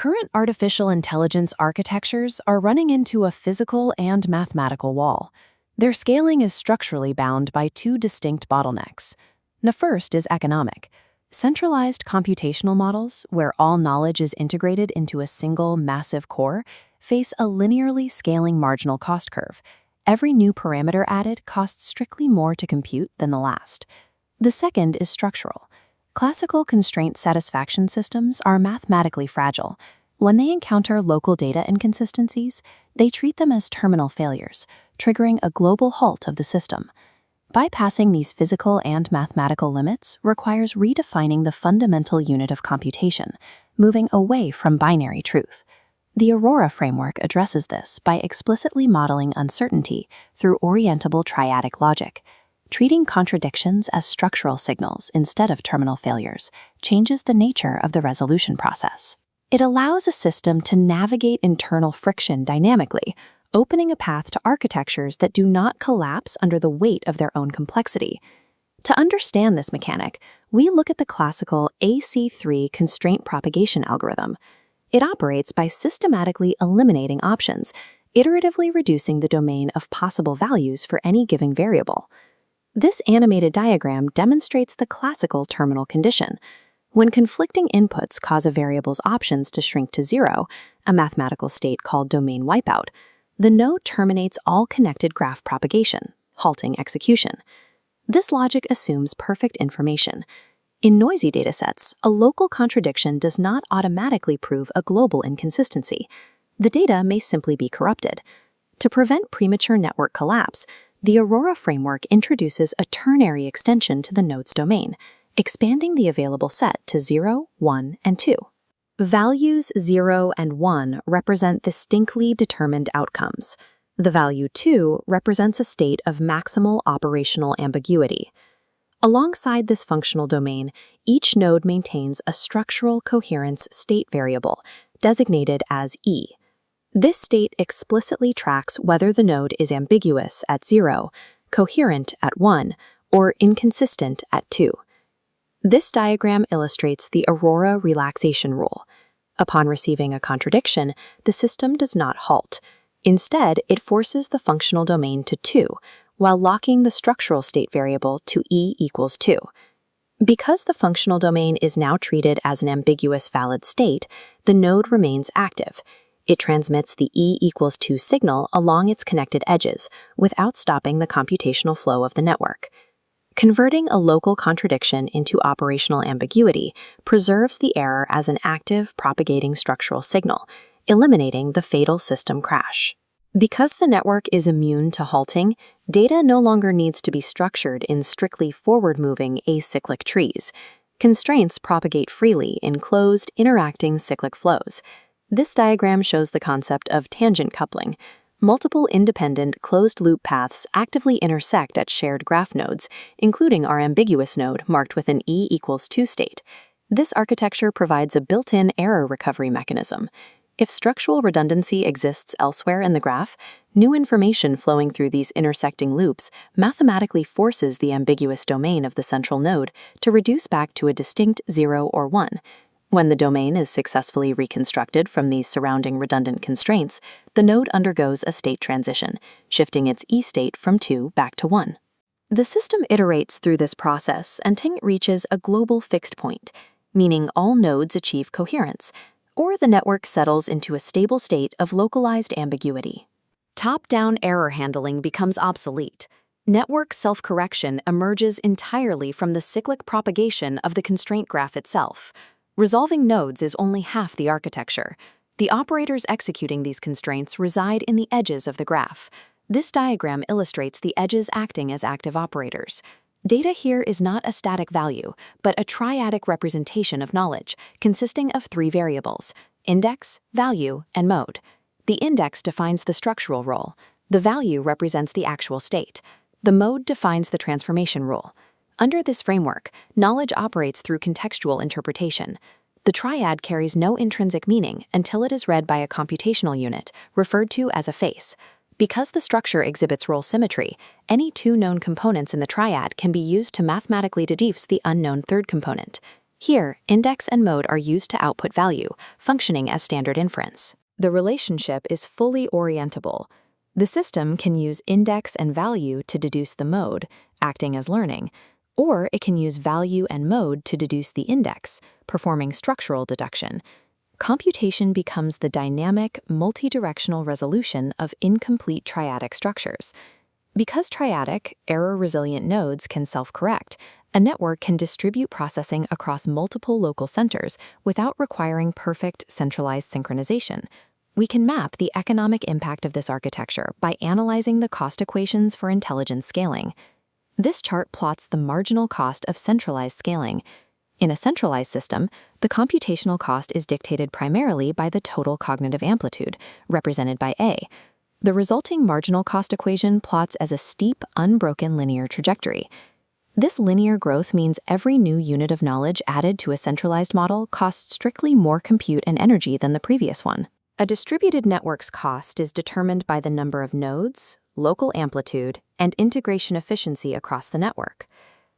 Current artificial intelligence architectures are running into a physical and mathematical wall. Their scaling is structurally bound by two distinct bottlenecks. The first is economic. Centralized computational models, where all knowledge is integrated into a single massive core, face a linearly scaling marginal cost curve. Every new parameter added costs strictly more to compute than the last. The second is structural. Classical constraint satisfaction systems are mathematically fragile. When they encounter local data inconsistencies, they treat them as terminal failures, triggering a global halt of the system. Bypassing these physical and mathematical limits requires redefining the fundamental unit of computation, moving away from binary truth. The Aurora framework addresses this by explicitly modeling uncertainty through orientable triadic logic. Treating contradictions as structural signals instead of terminal failures changes the nature of the resolution process. It allows a system to navigate internal friction dynamically, opening a path to architectures that do not collapse under the weight of their own complexity. To understand this mechanic, we look at the classical AC3 constraint propagation algorithm. It operates by systematically eliminating options, iteratively reducing the domain of possible values for any given variable. This animated diagram demonstrates the classical terminal condition. When conflicting inputs cause a variable's options to shrink to zero, a mathematical state called domain wipeout, the node terminates all connected graph propagation, halting execution. This logic assumes perfect information. In noisy datasets, a local contradiction does not automatically prove a global inconsistency. The data may simply be corrupted. To prevent premature network collapse, the Aurora framework introduces a ternary extension to the node's domain, expanding the available set to 0, 1, and 2. Values 0 and 1 represent distinctly determined outcomes. The value 2 represents a state of maximal operational ambiguity. Alongside this functional domain, each node maintains a structural coherence state variable, designated as E. This state explicitly tracks whether the node is ambiguous at 0, coherent at 1, or inconsistent at 2. This diagram illustrates the Aurora relaxation rule. Upon receiving a contradiction, the system does not halt. Instead, it forces the functional domain to 2, while locking the structural state variable to E equals 2. Because the functional domain is now treated as an ambiguous valid state, the node remains active. It transmits the E equals 2 signal along its connected edges without stopping the computational flow of the network. Converting a local contradiction into operational ambiguity preserves the error as an active, propagating structural signal, eliminating the fatal system crash. Because the network is immune to halting, data no longer needs to be structured in strictly forward-moving acyclic trees. Constraints propagate freely in closed, interacting cyclic flows. This diagram shows the concept of tangent coupling. Multiple independent closed-loop paths actively intersect at shared graph nodes, including our ambiguous node marked with an E equals 2 state. This architecture provides a built-in error recovery mechanism. If structural redundancy exists elsewhere in the graph, new information flowing through these intersecting loops mathematically forces the ambiguous domain of the central node to reduce back to a distinct 0 or 1. When the domain is successfully reconstructed from these surrounding redundant constraints, the node undergoes a state transition, shifting its E state from 2 back to 1. The system iterates through this process until it reaches a global fixed point, meaning all nodes achieve coherence, or the network settles into a stable state of localized ambiguity. Top-down error handling becomes obsolete. Network self-correction emerges entirely from the cyclic propagation of the constraint graph itself. Resolving nodes is only half the architecture. The operators executing these constraints reside in the edges of the graph. This diagram illustrates the edges acting as active operators. Data here is not a static value, but a triadic representation of knowledge, consisting of 3 variables: index, value, and mode. The index defines the structural role. The value represents the actual state. The mode defines the transformation rule. Under this framework, knowledge operates through contextual interpretation. The triad carries no intrinsic meaning until it is read by a computational unit, referred to as a face. Because the structure exhibits role symmetry, any 2 known components in the triad can be used to mathematically deduce the unknown third component. Here, index and mode are used to output value, functioning as standard inference. The relationship is fully orientable. The system can use index and value to deduce the mode, acting as learning, or it can use value and mode to deduce the index, performing structural deduction. Computation becomes the dynamic, multidirectional resolution of incomplete triadic structures. Because triadic, error-resilient nodes can self-correct, a network can distribute processing across multiple local centers without requiring perfect centralized synchronization. We can map the economic impact of this architecture by analyzing the cost equations for intelligence scaling. This chart plots the marginal cost of centralized scaling. In a centralized system, the computational cost is dictated primarily by the total cognitive amplitude, represented by A. The resulting marginal cost equation plots as a steep, unbroken linear trajectory. This linear growth means every new unit of knowledge added to a centralized model costs strictly more compute and energy than the previous one. A distributed network's cost is determined by the number of nodes, local amplitude, and integration efficiency across the network.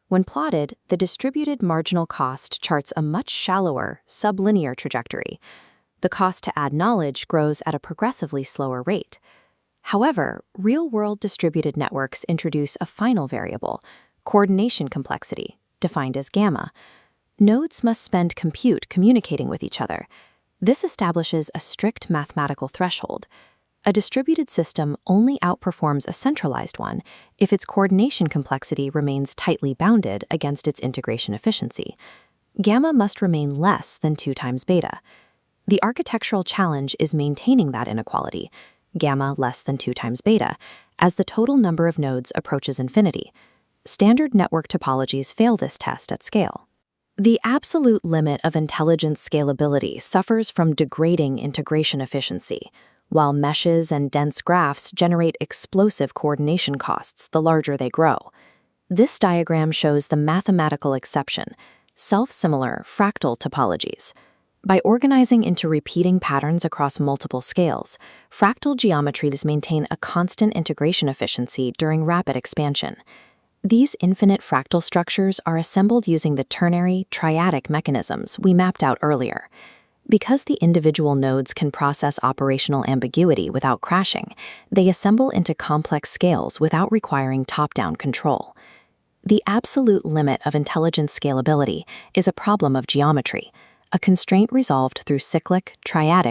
When plotted, the distributed marginal cost charts a much shallower, sublinear trajectory. The cost to add knowledge grows at a progressively slower rate. However, real-world distributed networks introduce a final variable, coordination complexity, defined as gamma. Nodes must spend compute communicating with each other. This establishes a strict mathematical threshold. A distributed system only outperforms a centralized one if its coordination complexity remains tightly bounded against its integration efficiency. Gamma must remain less than 2 times beta. The architectural challenge is maintaining that inequality, gamma less than 2 times beta, as the total number of nodes approaches infinity. Standard network topologies fail this test at scale. The absolute limit of intelligence scalability suffers from degrading integration efficiency, while meshes and dense graphs generate explosive coordination costs the larger they grow. This diagram shows the mathematical exception, self-similar fractal topologies. By organizing into repeating patterns across multiple scales, fractal geometries maintain a constant integration efficiency during rapid expansion. These infinite fractal structures are assembled using the ternary, triadic mechanisms we mapped out earlier. Because the individual nodes can process operational ambiguity without crashing, they assemble into complex scales without requiring top-down control. The absolute limit of intelligence scalability is a problem of geometry, a constraint resolved through cyclic, triadic